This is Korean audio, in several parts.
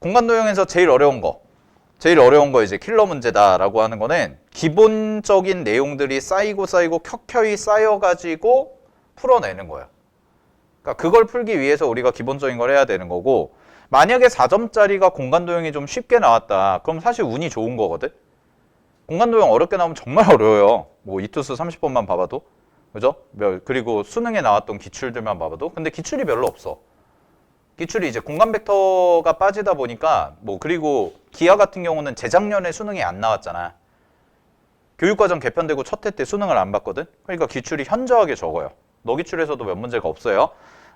공간 도형에서 제일 어려운 거 이제 킬러 문제다라고 하는 거는 기본적인 내용들이 쌓이고 켜켜이 쌓여가지고 풀어내는 거예요. 그러니까 그걸 풀기 위해서 우리가 기본적인 걸 해야 되는 거고, 만약에 4점짜리가 공간 도형이 좀 쉽게 나왔다. 그럼 사실 운이 좋은 거거든. 공간 도형 어렵게 나오면 정말 어려워요. 뭐 이투스 30번만 봐봐도. 그죠? 그리고 수능에 나왔던 기출들만 봐봐도. 근데 기출이 별로 없어. 기출이 이제 공간 벡터가 빠지다 보니까 그리고 기하 같은 경우는 재작년에 수능이 안 나왔잖아. 교육과정 개편되고 첫 해 때 수능을 안 봤거든. 그러니까 기출이 현저하게 적어요. 너 기출에서도 몇 문제가 없어요.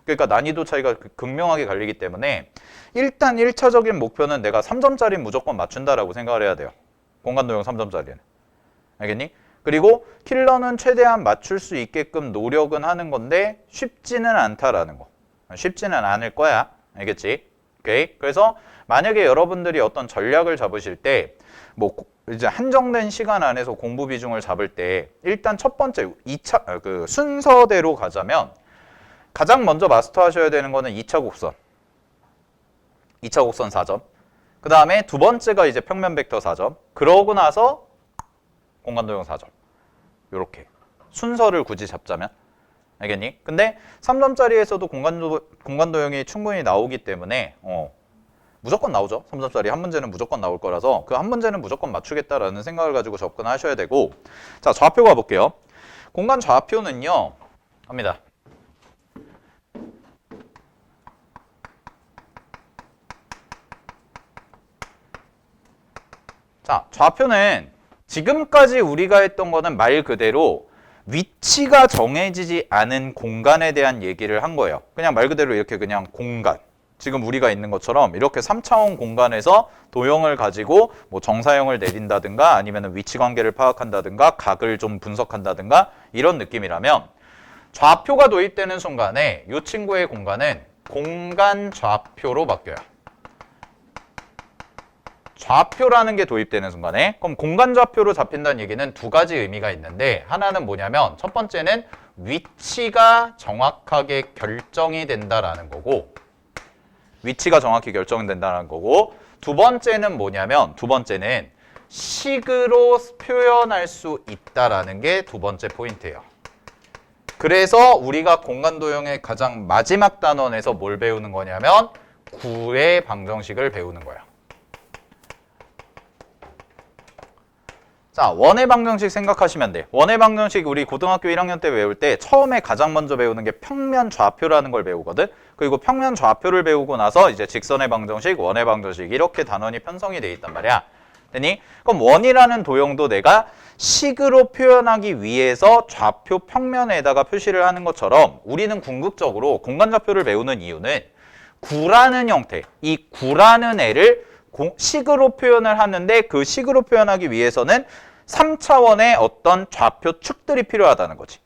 그러니까 난이도 차이가 극명하게 갈리기 때문에 일단 1차적인 목표는 내가 3점짜리 무조건 맞춘다라고 생각을 해야 돼요. 공간 도형 3점짜리는. 알겠니? 그리고 킬러는 최대한 맞출 수 있게끔 노력은 하는 건데 쉽지는 않다라는 거. 쉽지는 않을 거야. 알겠지? 오케이? 그래서 만약에 여러분들이 어떤 전략을 잡으실 때 이제 한정된 시간 안에서 공부 비중을 잡을 때 일단 첫 번째 2차 순서대로 가자면 가장 먼저 마스터하셔야 되는 거는 2차 곡선. 2차 곡선 4점. 그 다음에 두 번째가 이제 평면 벡터 4점. 그러고 나서 공간 도형 4점. 요렇게 순서를 굳이 잡자면. 알겠니? 근데 3점짜리에서도 공간 도형이 충분히 나오기 때문에 무조건 나오죠. 3점짜리 한 문제는 무조건 나올 거라서 그 한 문제는 무조건 맞추겠다라는 생각을 가지고 접근하셔야 되고, 자, 좌표 가볼게요. 공간 좌표는요. 갑니다. 자, 좌표는 지금까지 우리가 했던 거는 말 그대로 위치가 정해지지 않은 공간에 대한 얘기를 한 거예요. 그냥 말 그대로 이렇게 그냥 공간. 지금 우리가 있는 것처럼 이렇게 3차원 공간에서 도형을 가지고 정사형을 내린다든가 아니면 위치 관계를 파악한다든가 각을 좀 분석한다든가 이런 느낌이라면, 좌표가 도입되는 순간에 이 친구의 공간은 공간 좌표로 바뀌어요. 좌표라는 게 도입되는 순간에. 그럼 공간 좌표로 잡힌다는 얘기는 두 가지 의미가 있는데, 하나는 뭐냐면 첫 번째는 위치가 정확하게 결정이 된다라는 거고, 위치가 정확히 결정된다는 거고, 두 번째는 뭐냐면 두 번째는 식으로 표현할 수 있다라는 게 두 번째 포인트예요. 그래서 우리가 공간 도형의 가장 마지막 단원에서 뭘 배우는 거냐면 구의 방정식을 배우는 거예요. 자, 원의 방정식 생각하시면 돼. 원의 방정식 우리 고등학교 1학년 때 배울 때 처음에 가장 먼저 배우는 게 평면 좌표라는 걸 배우거든. 그리고 평면 좌표를 배우고 나서 이제 직선의 방정식, 원의 방정식 이렇게 단원이 편성이 돼 있단 말이야. 되니? 그럼 원이라는 도형도 내가 식으로 표현하기 위해서 좌표 평면에다가 표시를 하는 것처럼 우리는 궁극적으로 공간 좌표를 배우는 이유는 구라는 형태, 이 구라는 애를 식으로 표현을 하는데 그 식으로 표현하기 위해서는 3차원의 어떤 좌표 축들이 필요하다는 거지.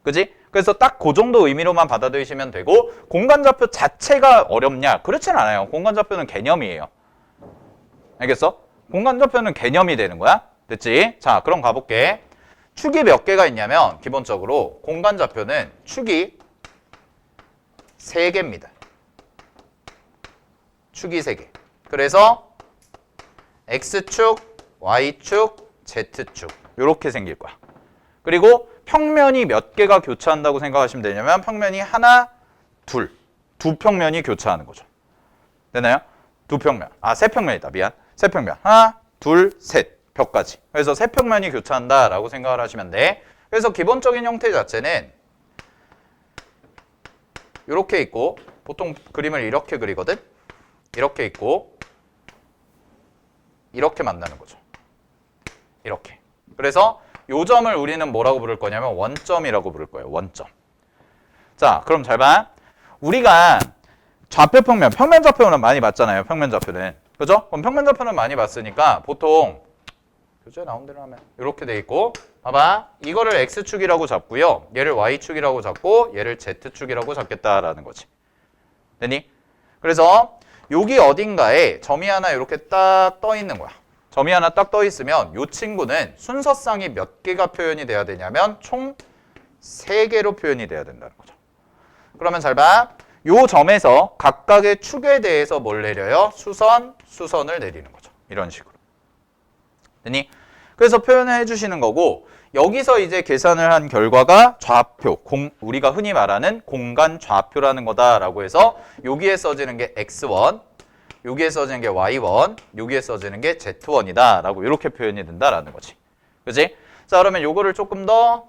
그지? 그래서 딱 그 정도 의미로만 받아들이시면 되고, 공간 좌표 자체가 어렵냐? 그렇진 않아요. 공간 좌표는 개념이에요. 알겠어? 공간 좌표는 개념이 되는 거야. 됐지? 자, 그럼 가볼게. 축이 몇 개가 있냐면 기본적으로 공간 좌표는 축이 3개입니다. 축이 3개. 그래서 X축, Y축, Z축 이렇게 생길 거야. 그리고 평면이 몇 개가 교차한다고 생각하시면 되냐면 평면이 하나, 둘, 두 평면이 교차하는 거죠. 되나요? 두 평면. 아, 세 평면이다. 미안. 세 평면. 하나, 둘, 셋. 벽까지. 그래서 세 평면이 교차한다라고 생각을 하시면 돼. 그래서 기본적인 형태 자체는 이렇게 있고, 보통 그림을 이렇게 그리거든. 이렇게 있고 이렇게 만나는 거죠. 이렇게. 그래서 요 점을 우리는 뭐라고 부를 거냐면 원점이라고 부를 거예요. 원점. 자, 그럼 잘 봐. 우리가 좌표 평면, 평면 좌표는 많이 봤잖아요. 평면 좌표는. 그죠? 그럼 평면 좌표는 많이 봤으니까 보통 교재에 나온 대로 하면 이렇게 돼 있고, 봐봐. 이거를 X축이라고 잡고요. 얘를 Y축이라고 잡고 얘를 Z축이라고 잡겠다라는 거지. 되니? 그래서 여기 어딘가에 점이 하나 이렇게 딱 떠 있는 거야. 점이 하나 딱 떠 있으면 이 친구는 순서상이 몇 개가 표현이 돼야 되냐면 총 3개로 표현이 돼야 된다는 거죠. 그러면 잘 봐. 요 점에서 각각의 축에 대해서 뭘 내려요? 수선을 내리는 거죠. 이런 식으로. 됐니? 그래서 표현을 해주시는 거고 여기서 이제 계산을 한 결과가 좌표, 우리가 흔히 말하는 공간 좌표라는 거다라고 해서 여기에 써지는 게 x1, 여기에 써지는 게 y1, 여기에 써지는 게 z1이다 라고 이렇게 표현이 된다라는 거지. 그지? 자, 그러면 요거를 조금 더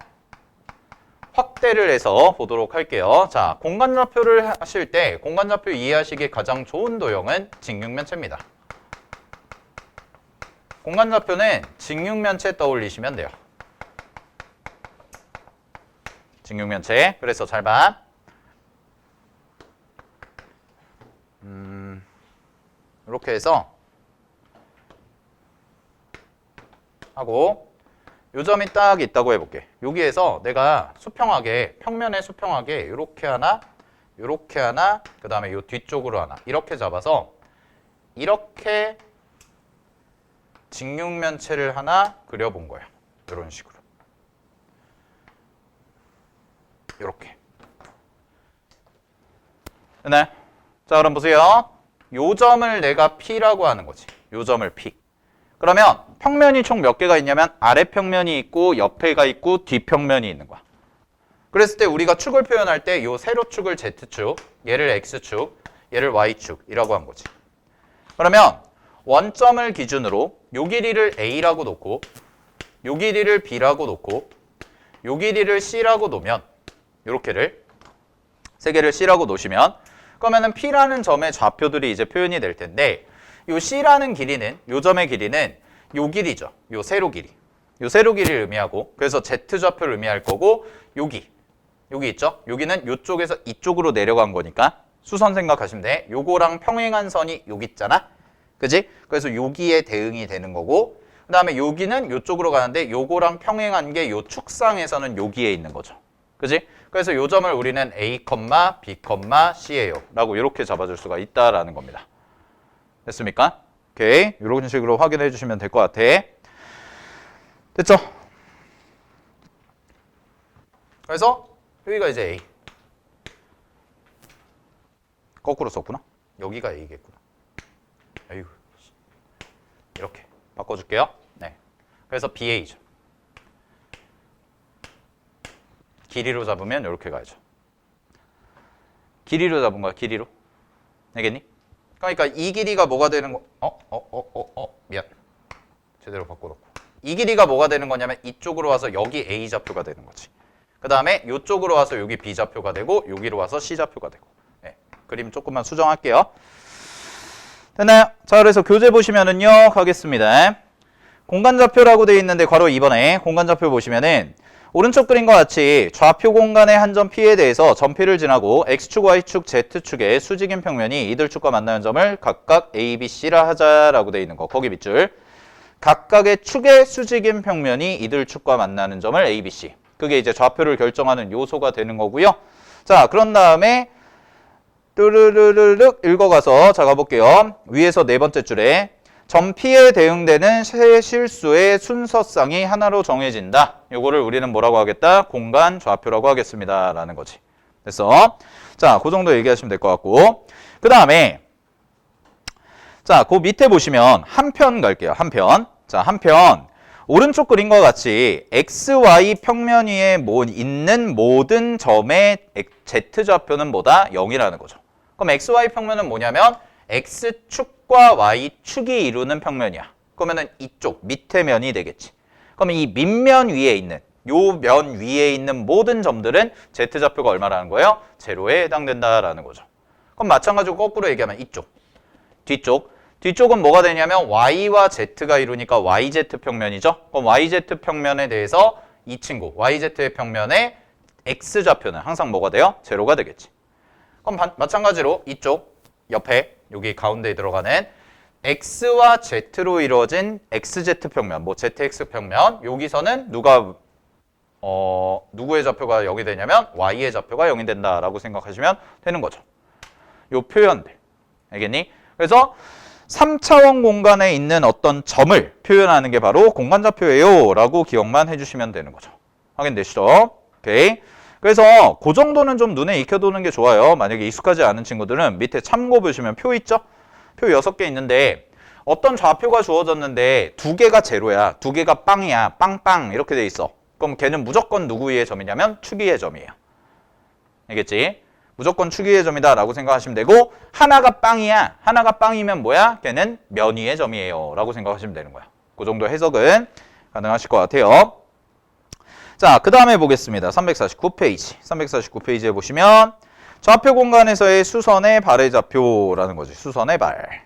확대를 해서 보도록 할게요. 자, 공간좌표를 하실 때 공간좌표 이해하시기 가장 좋은 도형은 직육면체입니다. 공간좌표는 직육면체 떠올리시면 돼요. 직육면체. 그래서 잘 봐. 이렇게 해서 하고 요 점이 딱 있다고 해볼게. 여기에서 내가 수평하게 평면에 수평하게 이렇게 하나 그 다음에 요 뒤쪽으로 하나 이렇게 잡아서 이렇게 직육면체를 하나 그려본 거예요. 이런 식으로 이렇게. 네. 자, 그럼 보세요. 요 점을 내가 P라고 하는 거지. 요 점을 P. 그러면 평면이 총 몇 개가 있냐면 아래 평면이 있고 옆에가 있고 뒷평면이 있는 거야. 그랬을 때 우리가 축을 표현할 때 요 세로축을 Z축, 얘를 X축, 얘를 Y축이라고 한 거지. 그러면 원점을 기준으로 요 길이를 A라고 놓고 요 길이를 B라고 놓고 요 길이를 C라고 놓으면 요렇게를 세 개를 C라고 놓으시면 그러면은 P라는 점의 좌표들이 이제 표현이 될 텐데 요 C라는 길이는 요 점의 길이는 요 길이죠. 요 세로 길이. 요 세로 길이를 의미하고 그래서 Z좌표를 의미할 거고 여기 있죠? 여기는 요쪽에서 이쪽으로 내려간 거니까 수선 생각하시면 돼. 요거랑 평행한 선이 여기 있잖아. 그지? 그래서 여기에 대응이 되는 거고 그 다음에 여기는 요쪽으로 가는데 요거랑 평행한 게 요 축상에서는 여기에 있는 거죠. 그지? 그래서 요 점을 우리는 A, B, C예요. 라고 이렇게 잡아줄 수가 있다라는 겁니다. 됐습니까? 오케이. 이런 식으로 확인해 주시면 될 것 같아. 됐죠? 그래서 여기가 이제 A. 거꾸로 썼구나. 여기가 A겠구나. 아이고. 이렇게 바꿔줄게요. 네. 그래서 BA죠. 길이로 잡으면 이렇게 가야죠. 길이로 잡은 거야, 길이로. 알겠니? 그러니까 이 길이가 뭐가 되는 거? 미안. 제대로 바꿔놓고. 이 길이가 뭐가 되는 거냐면 이쪽으로 와서 여기 A좌표가 되는 거지. 그 다음에 이쪽으로 와서 여기 B좌표가 되고 여기로 와서 C좌표가 되고. 네. 그림 조금만 수정할게요. 됐나요? 자, 그래서 교재 보시면은요, 가겠습니다. 공간좌표라고 되어 있는데 괄호 2번에 공간좌표 보시면은 오른쪽 그림과 같이 좌표 공간의 한 점 P에 대해서 점 P를 지나고 X축, Y축, Z축의 수직인 평면이 이들 축과 만나는 점을 각각 A, B, C라 하자라고 되어 있는 거. 거기 밑줄. 각각의 축의 수직인 평면이 이들 축과 만나는 점을 A, B, C. 그게 이제 좌표를 결정하는 요소가 되는 거고요. 자, 그런 다음에 뚜르르르륵 읽어가서 자 가볼게요. 위에서 네 번째 줄에 점 P에 대응되는 세 실수의 순서상이 하나로 정해진다. 요거를 우리는 뭐라고 하겠다? 공간 좌표라고 하겠습니다. 라는 거지. 됐어? 자, 그 정도 얘기하시면 될 것 같고. 그 다음에 자, 그 밑에 보시면 한 편 갈게요. 한 편. 자, 한 편. 오른쪽 그림과 같이 XY 평면 위에 있는 모든 점의 Z좌표는 뭐다? 0이라는 거죠. 그럼 XY 평면은 뭐냐면 X축과 Y축이 이루는 평면이야. 그러면은 이쪽 밑에 면이 되겠지. 그러면 이 밑면 위에 있는 요 면 위에 있는 모든 점들은 Z좌표가 얼마라는 거예요? 제로에 해당된다라는 거죠. 그럼 마찬가지로 거꾸로 얘기하면 이쪽, 뒤쪽은 뭐가 되냐면 Y와 Z가 이루니까 YZ 평면이죠. 그럼 YZ 평면에 대해서 이 친구 YZ의 평면에 X좌표는 항상 뭐가 돼요? 제로가 되겠지. 그럼 마찬가지로 이쪽 옆에 여기 가운데에 들어가는 X와 Z로 이루어진 XZ 평면, 뭐 ZX 평면 여기서는 누구의 좌표가 0이 되냐면 Y의 좌표가 0이 된다라고 생각하시면 되는 거죠. 요 표현들. 알겠니? 그래서 3차원 공간에 있는 어떤 점을 표현하는 게 바로 공간좌표예요 라고 기억만 해주시면 되는 거죠. 확인되시죠? 오케이. 그래서 그 정도는 좀 눈에 익혀두는 게 좋아요. 만약에 익숙하지 않은 친구들은 밑에 참고 보시면 표 있죠? 표 6개 있는데 어떤 좌표가 주어졌는데 2개가 제로야. 2개가 빵이야. 빵빵 이렇게 돼 있어. 그럼 걔는 무조건 누구 위의 점이냐면 축 위의 점이에요. 알겠지? 무조건 축 위의 점이다 라고 생각하시면 되고 하나가 빵이야. 하나가 빵이면 뭐야? 걔는 면 위의 점이에요 라고 생각하시면 되는 거야. 그 정도 해석은 가능하실 것 같아요. 자, 그 다음에 보겠습니다. 349페이지. 349페이지에 보시면 좌표 공간에서의 수선의 발의 좌표라는 거지. 수선의 발.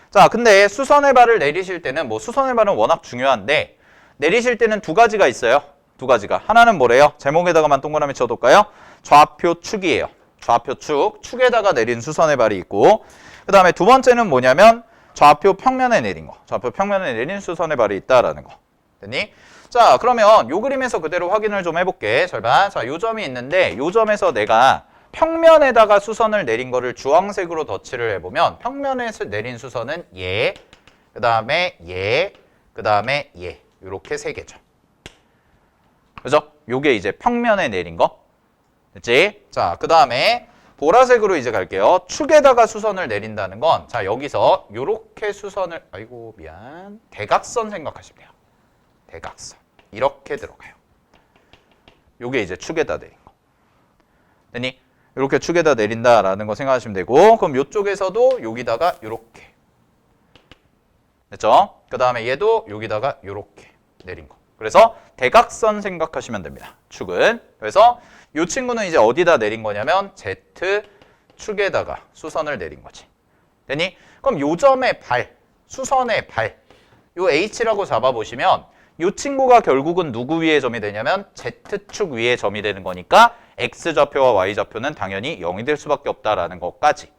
자, 근데 수선의 발을 내리실 때는 뭐 수선의 발은 워낙 중요한데 내리실 때는 2가지가 있어요. 2가지가. 하나는 뭐래요? 제목에다가만 동그라미 쳐둘까요? 좌표 축이에요. 좌표 축. 축에다가 내린 수선의 발이 있고 그 다음에 두 번째는 뭐냐면 좌표 평면에 내린 거. 좌표 평면에 내린 수선의 발이 있다라는 거. 됐니? 자, 그러면 요 그림에서 그대로 확인을 좀 해볼게. 절반. 자, 요 점이 있는데 요 점에서 내가 평면에다가 수선을 내린 거를 주황색으로 덧칠을 해보면 평면에서 내린 수선은 얘, 그 다음에 얘, 그 다음에 얘. 요렇게 3개죠. 그죠? 요게 이제 평면에 내린 거. 됐지? 자, 그 다음에 보라색으로 이제 갈게요. 축에다가 수선을 내린다는 건, 자, 여기서 요렇게 수선을, 아이고, 미안. 대각선 생각하시면 돼요. 대각선. 이렇게 들어가요. 요게 이제 축에다 내린 거. 됐니? 이렇게 축에다 내린다라는 거 생각하시면 되고, 그럼 요쪽에서도 여기다가 요렇게. 됐죠? 그 다음에 얘도 여기다가 요렇게 내린 거. 그래서 대각선 생각하시면 됩니다. 축은. 그래서 이 친구는 이제 어디다 내린 거냐면 Z축에다가 수선을 내린 거지. 됐니? 그럼 요 점의 발, 수선의 발, 요 H라고 잡아보시면 이 친구가 결국은 누구 위의 점이 되냐면 Z축 위의 점이 되는 거니까 X좌표와 Y좌표는 당연히 0이 될 수밖에 없다라는 것까지.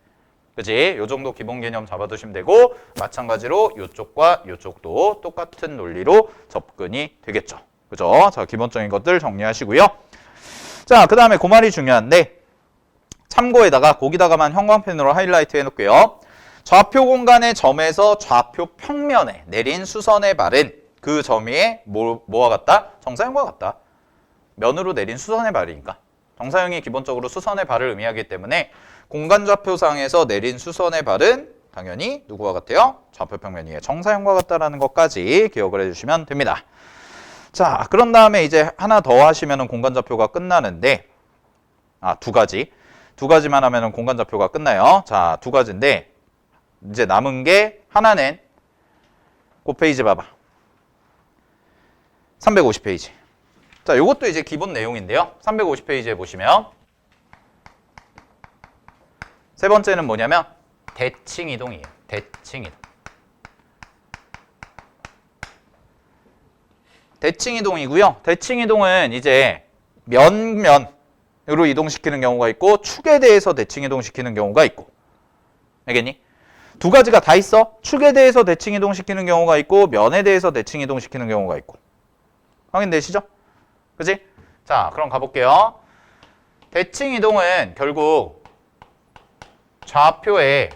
그지? 요 정도 기본 개념 잡아두시면 되고 마찬가지로 요쪽과 요쪽도 똑같은 논리로 접근이 되겠죠. 그죠? 자, 기본적인 것들 정리하시고요. 자, 그 다음에 그 말이 중요한데 참고에다가 거기다가만 형광펜으로 하이라이트 해놓을게요. 좌표 공간의 점에서 좌표 평면에 내린 수선의 발은 그 점이 뭐와 같다? 정사형과 같다. 면으로 내린 수선의 발이니까. 정사형이 기본적으로 수선의 발을 의미하기 때문에 공간좌표상에서 내린 수선의 발은 당연히 누구와 같아요? 좌표 평면 위에 정사형과 같다라는 것까지 기억을 해주시면 됩니다. 자, 그런 다음에 이제 하나 더 하시면 공간좌표가 끝나는데 2가지. 2가지만 하면 공간좌표가 끝나요. 자, 2가지인데 이제 남은 게 하나는 그 페이지 봐봐. 350페이지. 자, 요것도 이제 기본 내용인데요. 350페이지에 보시면 세 번째는 뭐냐면 대칭 이동이에요. 대칭 이동. 대칭 이동이고요. 대칭 이동은 이제 면으로 이동시키는 경우가 있고 축에 대해서 대칭 이동시키는 경우가 있고. 알겠니? 2가지가 다 있어. 축에 대해서 대칭 이동시키는 경우가 있고 면에 대해서 대칭 이동시키는 경우가 있고. 확인되시죠? 그치? 자, 그럼 가볼게요. 대칭 이동은 결국 좌표에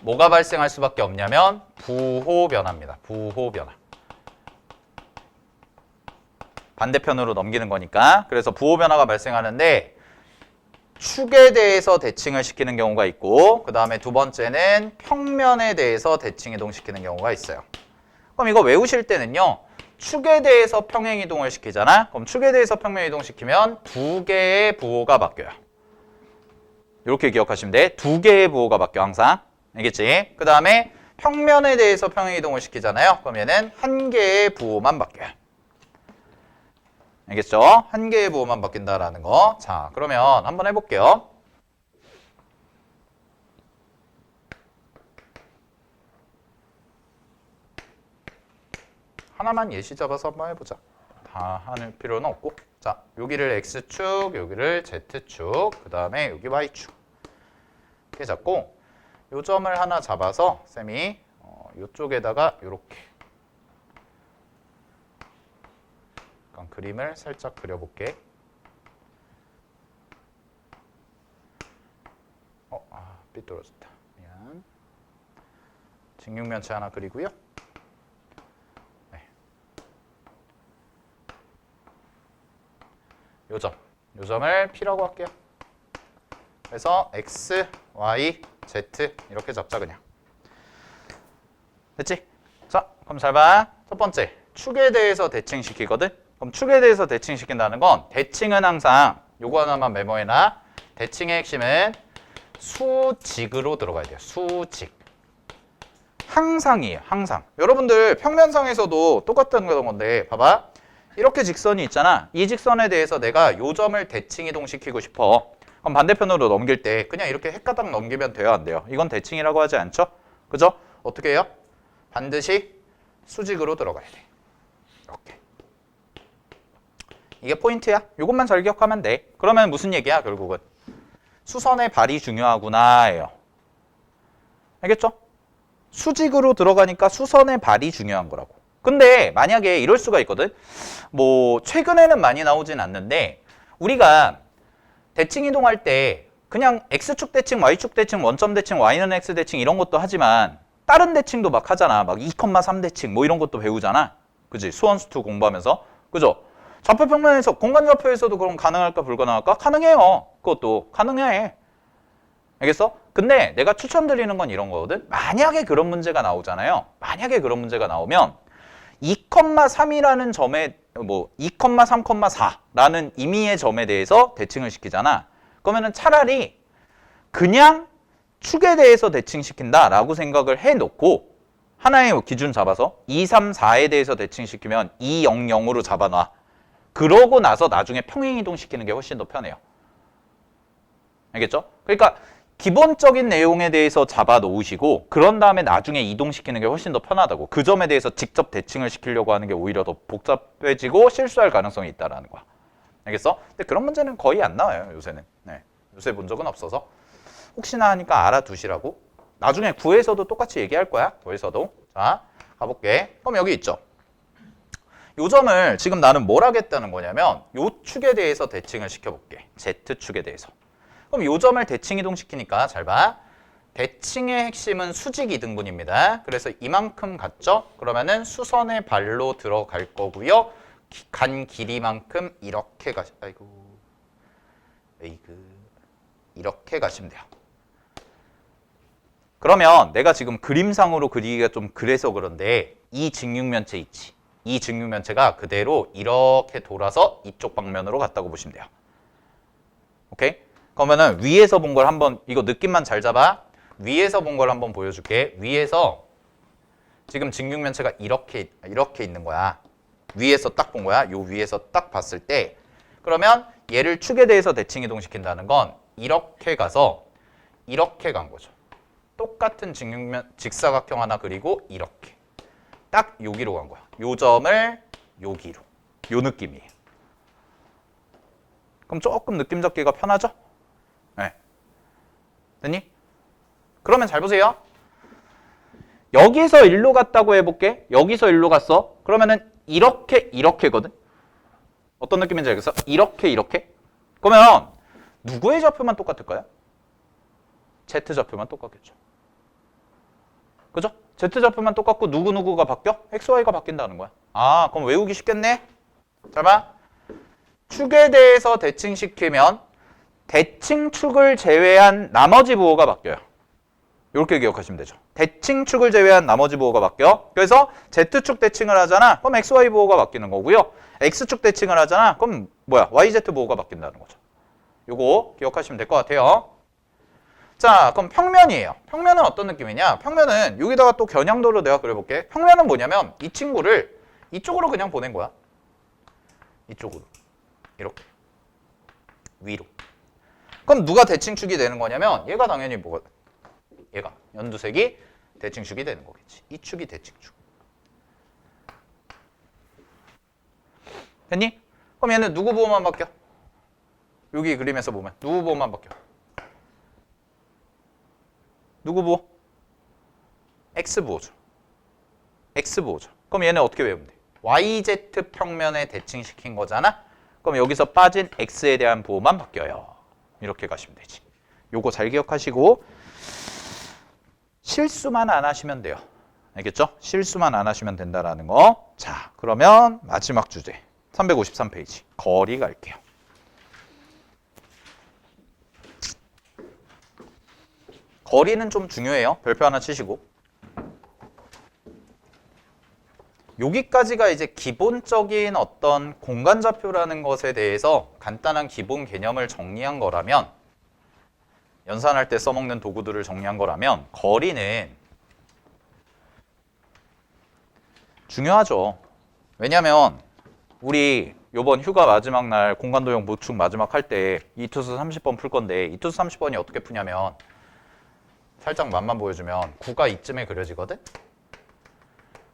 뭐가 발생할 수밖에 없냐면 부호 변화입니다. 부호 변화. 반대편으로 넘기는 거니까. 그래서 부호 변화가 발생하는데 축에 대해서 대칭을 시키는 경우가 있고 그 다음에 두 번째는 평면에 대해서 대칭 이동시키는 경우가 있어요. 그럼 이거 외우실 때는요. 축에 대해서 평행 이동을 시키잖아. 그럼 축에 대해서 평행 이동시키면 2개의 부호가 바뀌어요. 이렇게 기억하시면 돼. 2개의 부호가 바뀌어 항상. 알겠지? 그 다음에 평면에 대해서 평행 이동을 시키잖아요. 그럼 얘는 1개의 부호만 바뀌어요. 알겠죠? 1개의 부호만 바뀐다라는 거. 자, 그러면 한번 해볼게요. 하나만 예시 잡아서 한번 해보자. 다 할 필요는 없고. 자, 여기를 X축, 여기를 Z축, 그 다음에 여기 Y축. 이렇게 잡고 요 점을 하나 잡아서 쌤이 요쪽에다가 요렇게 약간 그림을 살짝 그려볼게. 삐뚤어졌다. 미안. 직육면체 하나 그리고요. 요 요점을 P라고 할게요. 그래서 X, Y, Z 이렇게 잡자 그냥. 됐지? 자, 그럼 잘 봐. 첫 번째, 축에 대해서 대칭시키거든? 그럼 축에 대해서 대칭시킨다는 건 대칭은 항상 요거 하나만 메모해놔. 대칭의 핵심은 수직으로 들어가야 돼요. 수직. 항상이에요. 항상. 여러분들 평면상에서도 똑같은 건데 봐봐. 이렇게 직선이 있잖아. 이 직선에 대해서 내가 요점을 대칭 이동시키고 싶어. 그럼 반대편으로 넘길 때 그냥 이렇게 헷가닥 넘기면 돼요? 안 돼요? 이건 대칭이라고 하지 않죠? 그죠? 어떻게 해요? 반드시 수직으로 들어가야 돼. 이렇게. 이게 포인트야. 이것만 잘 기억하면 돼. 그러면 무슨 얘기야 결국은? 수선의 발이 중요하구나예요. 알겠죠? 수직으로 들어가니까 수선의 발이 중요한 거라고. 근데 만약에 이럴 수가 있거든. 뭐 최근에는 많이 나오진 않는데 우리가 대칭 이동할 때 그냥 X축 대칭, Y축 대칭, 원점 대칭, Y는 X 대칭 이런 것도 하지만 다른 대칭도 막 하잖아. 막 2,3 대칭 뭐 이런 것도 배우잖아. 그지? 수원수투 공부하면서. 그죠? 좌표평면에서 공간좌표에서도 그럼 가능할까 불가능할까? 가능해요. 그것도 가능해. 알겠어? 근데 내가 추천드리는 건 이런 거거든. 만약에 그런 문제가 나오잖아요. 만약에 그런 문제가 나오면 2,3이라는 점에 뭐 2,3,4라는 임의의 점에 대해서 대칭을 시키잖아. 그러면은 차라리 그냥 축에 대해서 대칭시킨다라고 생각을 해놓고 하나의 기준 잡아서 2, 3, 4에 대해서 대칭시키면 2, 0, 0으로 잡아놔. 그러고 나서 나중에 평행이동시키는 게 훨씬 더 편해요. 알겠죠? 그러니까 기본적인 내용에 대해서 잡아 놓으시고 그런 다음에 나중에 이동시키는 게 훨씬 더 편하다고. 그 점에 대해서 직접 대칭을 시키려고 하는 게 오히려 더 복잡해지고 실수할 가능성이 있다는 거야. 알겠어? 근데 그런 문제는 거의 안 나와요, 요새는. 네. 요새 본 적은 없어서. 혹시나 하니까 알아두시라고. 나중에 구에서도 똑같이 얘기할 거야. 구에서도. 자, 가볼게. 그럼 여기 있죠. 요 점을 지금 나는 뭘 하겠다는 거냐면 요 축에 대해서 대칭을 시켜볼게. Z축에 대해서. 그럼 요 점을 대칭 이동시키니까 잘 봐. 대칭의 핵심은 수직 이등분입니다. 그래서 이만큼 갔죠? 그러면은 수선의 발로 들어갈 거고요. 간 길이만큼 이렇게 이렇게 가시면 돼요. 그러면 내가 지금 그림상으로 그리기가 좀 그래서 그런데 이 직육면체 있지. 이 직육면체가 그대로 이렇게 돌아서 이쪽 방면으로 갔다고 보시면 돼요. 오케이? 그러면은 위에서 본 걸 한번 이거 느낌만 잘 잡아. 위에서 본 걸 한번 보여줄게. 위에서 지금 직육면체가 이렇게 있는 거야. 위에서 딱 본 거야. 요 위에서 딱 봤을 때 그러면 얘를 축에 대해서 대칭 이동시킨다는 건 이렇게 가서 이렇게 간 거죠. 똑같은 직사각형 하나 그리고 이렇게 딱 여기로 간 거야. 요 점을 여기로. 요 느낌이에요. 그럼 조금 느낌 잡기가 편하죠? 네. 됐니? 그러면 잘 보세요. 여기서 일로 갔다고 해볼게. 여기서 일로 갔어. 그러면은 이렇게거든. 어떤 느낌인지 알겠어? 이렇게. 그러면 누구의 좌표만 똑같을까요? Z좌표만 똑같겠죠. 그죠? Z좌표만 똑같고 누구가 바뀌어? XY가 바뀐다는 거야. 아, 그럼 외우기 쉽겠네? 잘 봐. 축에 대해서 대칭시키면 대칭축을 제외한 나머지 부호가 바뀌어요. 이렇게 기억하시면 되죠. 대칭축을 제외한 나머지 부호가 바뀌어. 그래서 Z축 대칭을 하잖아. 그럼 XY 부호가 바뀌는 거고요. X축 대칭을 하잖아. 그럼 뭐야? YZ 부호가 바뀐다는 거죠. 요거 기억하시면 될 것 같아요. 자, 그럼 평면이에요. 평면은 어떤 느낌이냐? 평면은 여기다가 또 겨냥도로 내가 그려볼게. 평면은 뭐냐면 이 친구를 이쪽으로 그냥 보낸 거야. 이쪽으로. 이렇게. 위로. 그럼 누가 대칭축이 되는 거냐면 얘가 당연히 얘가 연두색이 대칭축이 되는 거겠지. 이 축이 대칭축. 됐니? 그럼 얘는 누구 부호만 바뀌어? 여기 그림에서 보면 누구 부호만 바뀌어? 누구 부호? X 부호죠. X 부호죠. 그럼 얘는 어떻게 외우면 돼? YZ 평면에 대칭시킨 거잖아? 그럼 여기서 빠진 X에 대한 부호만 바뀌어요. 이렇게 가시면 되지. 요거 잘 기억하시고 실수만 안 하시면 돼요. 알겠죠? 실수만 안 하시면 된다라는 거. 자, 그러면 마지막 주제 353페이지 거리 갈게요. 거리는 좀 중요해요. 별표 하나 치시고. 여기까지가 이제 기본적인 어떤 공간좌표라는 것에 대해서 간단한 기본 개념을 정리한 거라면, 연산할 때 써먹는 도구들을 정리한 거라면, 거리는 중요하죠. 왜냐면 우리 요번 휴가 마지막 날 공간도형 보충 마지막 할 때 이투수 30번 풀 건데, 이투수 30번이 어떻게 푸냐면 살짝 맛만 보여주면 구가 이쯤에 그려지거든?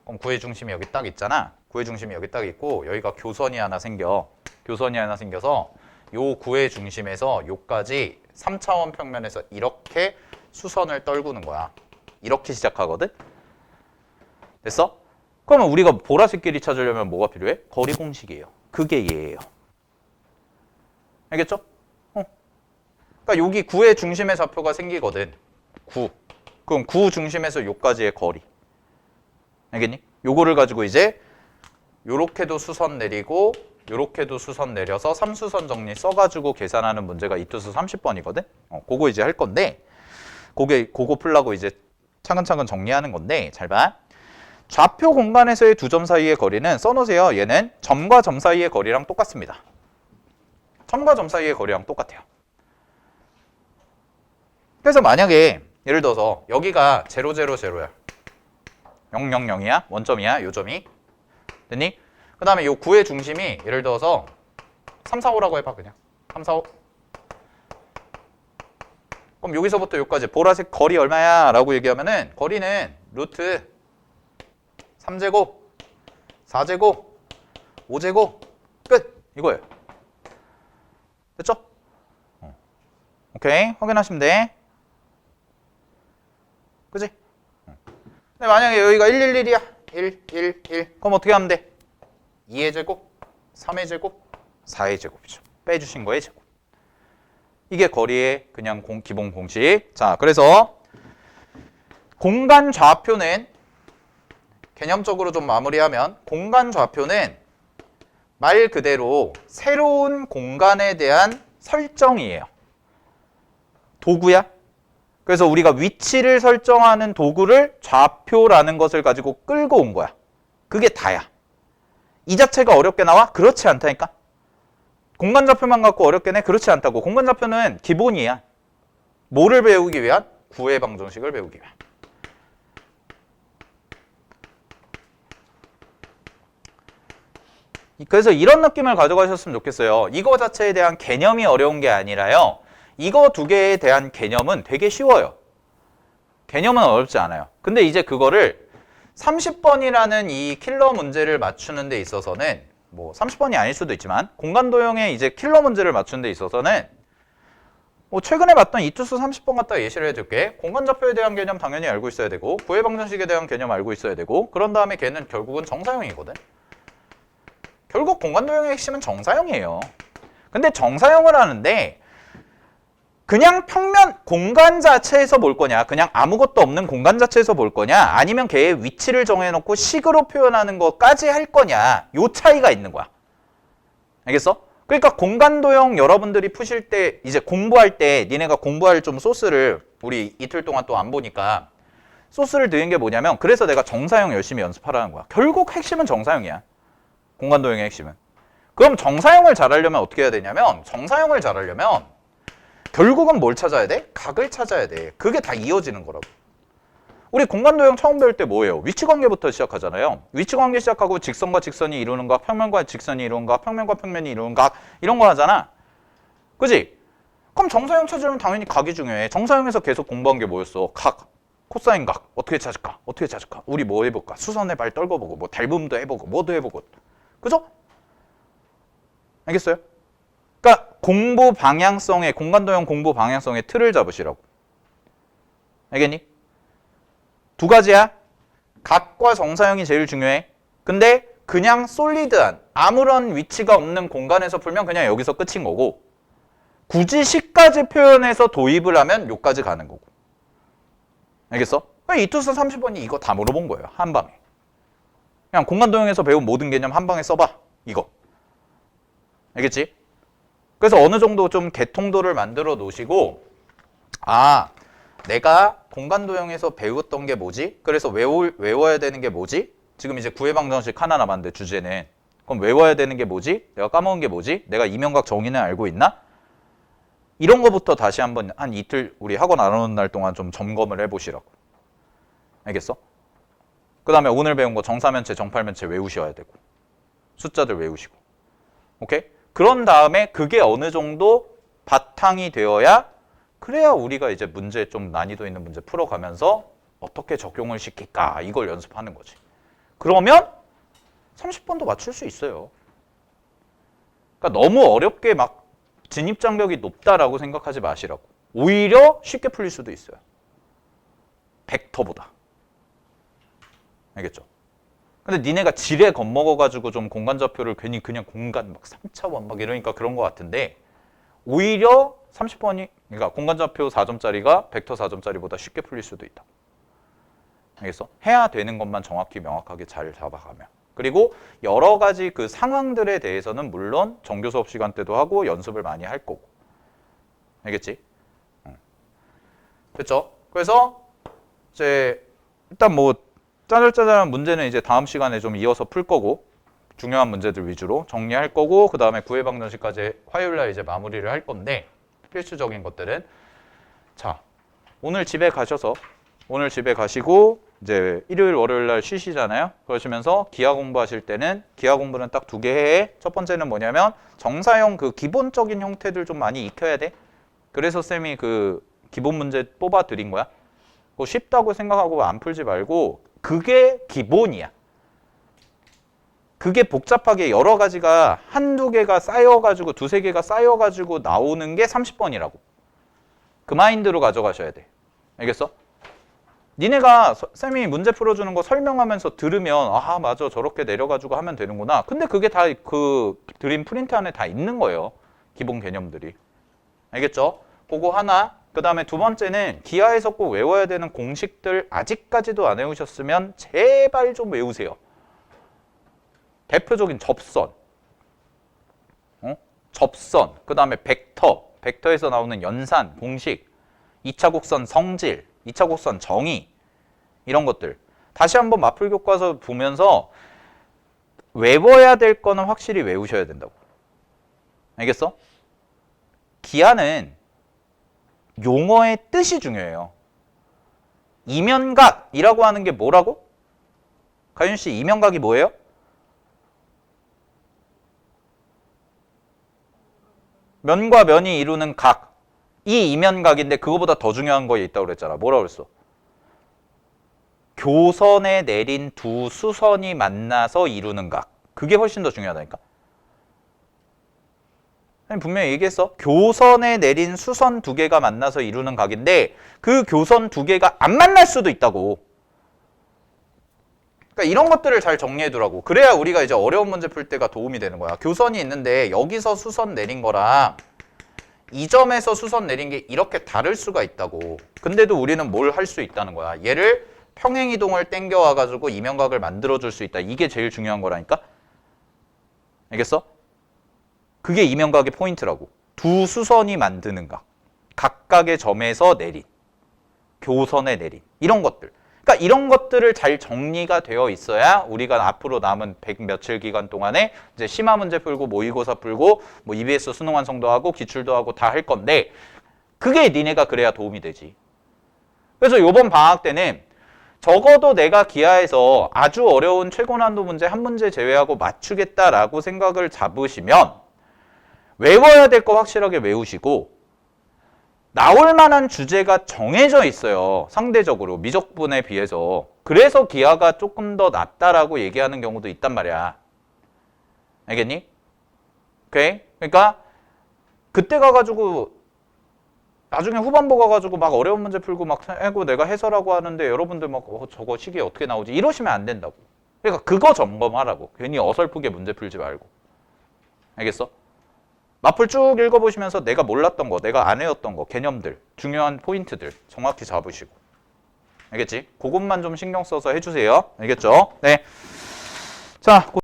그럼 구의 중심이 여기 딱 있잖아. 구의 중심이 여기 딱 있고 여기가 교선이 하나 생겨. 교선이 하나 생겨서 요 구의 중심에서 요까지 3차원 평면에서 이렇게 수선을 떨구는 거야. 이렇게 시작하거든? 됐어? 그러면 우리가 보라색 길이 찾으려면 뭐가 필요해? 거리 공식이에요. 그게 얘예요. 알겠죠? 그러니까 여기 구의 중심의 좌표가 생기거든. 9. 그럼 9 중심에서 요까지의 거리. 알겠니? 요거를 가지고 이제 요렇게도 수선 내리고 요렇게도 수선 내려서 3수선 정리 써가지고 계산하는 문제가 이투수 30번이거든? 그거 이제 할 건데 그거 풀라고 이제 차근차근 정리하는 건데 잘 봐. 좌표 공간에서의 두 점 사이의 거리는 써놓으세요. 얘는 점과 점 사이의 거리랑 똑같습니다. 점과 점 사이의 거리랑 똑같아요. 그래서 만약에 예를 들어서 여기가 0, 0, 0야. 0, 0, 0이야. 원점이야. 요점이. 됐니? 그 다음에 요 9의 중심이 예를 들어서 3, 4, 5라고 해봐 그냥. 3, 4, 5. 그럼 여기서부터 여기까지 보라색 거리 얼마야? 라고 얘기하면은 거리는 루트 3제곱, 4제곱, 5제곱, 끝! 이거예요. 됐죠? 오케이. 확인하시면 돼. 그치? 근데 만약에 여기가 111이야. 1, 1, 1. 그럼 어떻게 하면 돼? 2의 제곱, 3의 제곱, 4의 제곱이죠. 빼주신 거의 제곱. 이게 거리의 그냥 기본 공식. 자, 그래서 공간 좌표는 개념적으로 좀 마무리하면 공간 좌표는 말 그대로 새로운 공간에 대한 설정이에요. 도구야. 그래서 우리가 위치를 설정하는 도구를 좌표라는 것을 가지고 끌고 온 거야. 그게 다야. 이 자체가 어렵게 나와? 그렇지 않다니까. 공간 좌표만 갖고 어렵게 내? 그렇지 않다고. 공간 좌표는 기본이야. 뭐를 배우기 위한? 구의 방정식을 배우기 위한. 그래서 이런 느낌을 가져가셨으면 좋겠어요. 이거 자체에 대한 개념이 어려운 게 아니라요. 이거 두 개에 대한 개념은 되게 쉬워요. 개념은 어렵지 않아요. 근데 이제 그거를 30번이라는 이 킬러 문제를 맞추는 데 있어서는 뭐 30번이 아닐 수도 있지만 공간도형의 이제 킬러 문제를 맞추는 데 있어서는 뭐 최근에 봤던 이투수 30번 갖다 예시를 해줄게. 공간좌표에 대한 개념 당연히 알고 있어야 되고 구의 방정식에 대한 개념 알고 있어야 되고 그런 다음에 걔는 결국은 정사형이거든. 결국 공간도형의 핵심은 정사형이에요. 근데 정사형을 하는데 그냥 평면 공간 자체에서 볼 거냐, 그냥 아무것도 없는 공간 자체에서 볼 거냐, 아니면 걔의 위치를 정해놓고 식으로 표현하는 것까지 할 거냐, 요 차이가 있는 거야. 알겠어? 그러니까 공간도형 여러분들이 푸실 때 이제 공부할 때 니네가 공부할 좀 소스를 우리 이틀 동안 또 안 보니까 소스를 드린 게 뭐냐면 그래서 내가 정사형 열심히 연습하라는 거야. 결국 핵심은 정사형이야. 공간도형의 핵심은. 그럼 정사형을 잘하려면 어떻게 해야 되냐면 정사형을 잘하려면 결국은 뭘 찾아야 돼? 각을 찾아야 돼. 그게 다 이어지는 거라고. 우리 공간도형 처음 배울 때 뭐예요? 위치관계부터 시작하잖아요. 위치관계 시작하고 직선과 직선이 이루는 각, 평면과 직선이 이루는 각, 평면과 평면이 이루는 각 이런 거 하잖아. 그지? 그럼 정사형 찾으려면 당연히 각이 중요해. 정사형에서 계속 공부한 게 뭐였어? 각, 코사인 각 어떻게 찾을까? 어떻게 찾을까? 우리 뭐 해볼까? 수선의 발 떨궈보고 뭐 닮음도 해보고 뭐도 해보고 그죠? 알겠어요? 그러니까 공부 방향성의 공간도형 공부 방향성의 틀을 잡으시라고. 알겠니? 두 가지야. 각과 정사형이 제일 중요해. 근데 그냥 솔리드한 아무런 위치가 없는 공간에서 풀면 그냥 여기서 끝인 거고 굳이 식까지 표현해서 도입을 하면 요까지 가는 거고. 알겠어? 이투수 30번이 이거 다 물어본 거예요. 한 방에. 그냥 공간도형에서 배운 모든 개념 한 방에 써봐. 이거. 알겠지? 그래서 어느 정도 좀 개통도를 만들어 놓으시고 내가 공간도형에서 배웠던 게 뭐지? 그래서 외워야 되는 게 뭐지? 지금 이제 구해방정식 하나 남았는데 주제는. 그럼 외워야 되는 게 뭐지? 내가 까먹은 게 뭐지? 내가 이면각 정의는 알고 있나? 이런 거부터 다시 한번 한 이틀 우리 학원 안 오는 날 동안 좀 점검을 해보시라고. 알겠어? 그 다음에 오늘 배운 거 정사면체, 정팔면체 외우셔야 되고 숫자들 외우시고. 오케이? 그런 다음에 그게 어느 정도 바탕이 되어야 그래야 우리가 이제 문제 좀 난이도 있는 문제 풀어가면서 어떻게 적용을 시킬까 이걸 연습하는 거지. 그러면 30번도 맞출 수 있어요. 그러니까 너무 어렵게 막 진입장벽이 높다라고 생각하지 마시라고. 오히려 쉽게 풀릴 수도 있어요. 벡터보다. 알겠죠? 근데 니네가 지레 겁먹어가지고 좀 공간좌표를 괜히 그냥 공간 막 3차원 막 이러니까 그런 것 같은데 오히려 30번이 그러니까 공간좌표 4점짜리가 벡터 4점짜리보다 쉽게 풀릴 수도 있다. 알겠어? 해야 되는 것만 정확히 명확하게 잘 잡아가면. 그리고 여러 가지 그 상황들에 대해서는 물론 정규 수업 시간 때도 하고 연습을 많이 할 거고. 알겠지? 됐죠? 그래서 이제 일단 뭐 짜잘짜잘한 문제는 이제 다음 시간에 좀 이어서 풀 거고 중요한 문제들 위주로 정리할 거고 그 다음에 구해방정식까지 화요일날 이제 마무리를 할 건데 필수적인 것들은 자 오늘 집에 가시고 이제 일요일 월요일날 쉬시잖아요. 그러시면서 기하 공부하실 때는 기하 공부는 딱 2개 해. 첫 번째는 뭐냐면 정사형 그 기본적인 형태들 좀 많이 익혀야 돼. 그래서 쌤이 그 기본 문제 뽑아 드린 거야. 그거 쉽다고 생각하고 안 풀지 말고 그게 기본이야. 그게 복잡하게 여러 가지가 한두 개가 쌓여가지고 두세 개가 쌓여가지고 나오는 게 30번이라고. 그 마인드로 가져가셔야 돼. 알겠어? 니네가 쌤이 문제 풀어주는 거 설명하면서 들으면 아 맞아 저렇게 내려가지고 하면 되는구나. 근데 그게 다 그 드림 프린트 안에 다 있는 거예요. 기본 개념들이. 알겠죠? 그거 하나. 그 다음에 두 번째는 기하에서 꼭 외워야 되는 공식들 아직까지도 안 외우셨으면 제발 좀 외우세요. 대표적인 접선, 접선, 그 다음에 벡터, 벡터에서 나오는 연산, 공식, 2차 곡선 성질, 2차 곡선 정의 이런 것들 다시 한번 마풀 교과서 보면서 외워야 될 거는 확실히 외우셔야 된다고. 알겠어? 기하는 용어의 뜻이 중요해요. 이면각이라고 하는 게 뭐라고? 가윤 씨 이면각이 뭐예요? 면과 면이 이루는 각. 이 이면각인데 그거보다 더 중요한 거에 있다고 그랬잖아. 뭐라고 그랬어? 교선에 내린 두 수선이 만나서 이루는 각. 그게 훨씬 더 중요하다니까. 분명히 얘기했어. 교선에 내린 수선 2개가 만나서 이루는 각인데 그 교선 2개가 안 만날 수도 있다고. 그러니까 이런 것들을 잘 정리해 두라고. 그래야 우리가 이제 어려운 문제 풀 때가 도움이 되는 거야. 교선이 있는데 여기서 수선 내린 거랑 이 점에서 수선 내린 게 이렇게 다를 수가 있다고. 근데도 우리는 뭘 할 수 있다는 거야. 얘를 평행이동을 땡겨와가지고 이면각을 만들어줄 수 있다. 이게 제일 중요한 거라니까. 알겠어? 그게 이면각의 포인트라고. 두 수선이 만드는 각. 각각의 점에서 내린. 교선에 내린. 이런 것들. 그러니까 이런 것들을 잘 정리가 되어 있어야 우리가 앞으로 남은 100 며칠 기간 동안에 이제 심화 문제 풀고 모의고사 풀고 뭐 EBS 수능 완성도 하고 기출도 하고 다 할 건데 그게 니네가 그래야 도움이 되지. 그래서 이번 방학 때는 적어도 내가 기하에서 아주 어려운 최고난도 문제 한 문제 제외하고 맞추겠다라고 생각을 잡으시면 외워야 될 거 확실하게 외우시고 나올 만한 주제가 정해져 있어요. 상대적으로 미적분에 비해서. 그래서 기하가 조금 더 낫다라고 얘기하는 경우도 있단 말이야. 알겠니? 오케이? 그러니까 그때 가가지고 나중에 후반부 가가지고 막 어려운 문제 풀고 막 해고 내가 해설하고 하는데 여러분들 막 저거 시기에 어떻게 나오지? 이러시면 안 된다고. 그러니까 그거 점검하라고. 괜히 어설프게 문제 풀지 말고. 알겠어? 마풀 쭉 읽어보시면서 내가 몰랐던 거, 내가 안 외웠던 거, 개념들, 중요한 포인트들 정확히 잡으시고. 알겠지? 그것만 좀 신경 써서 해주세요. 알겠죠? 네. 자.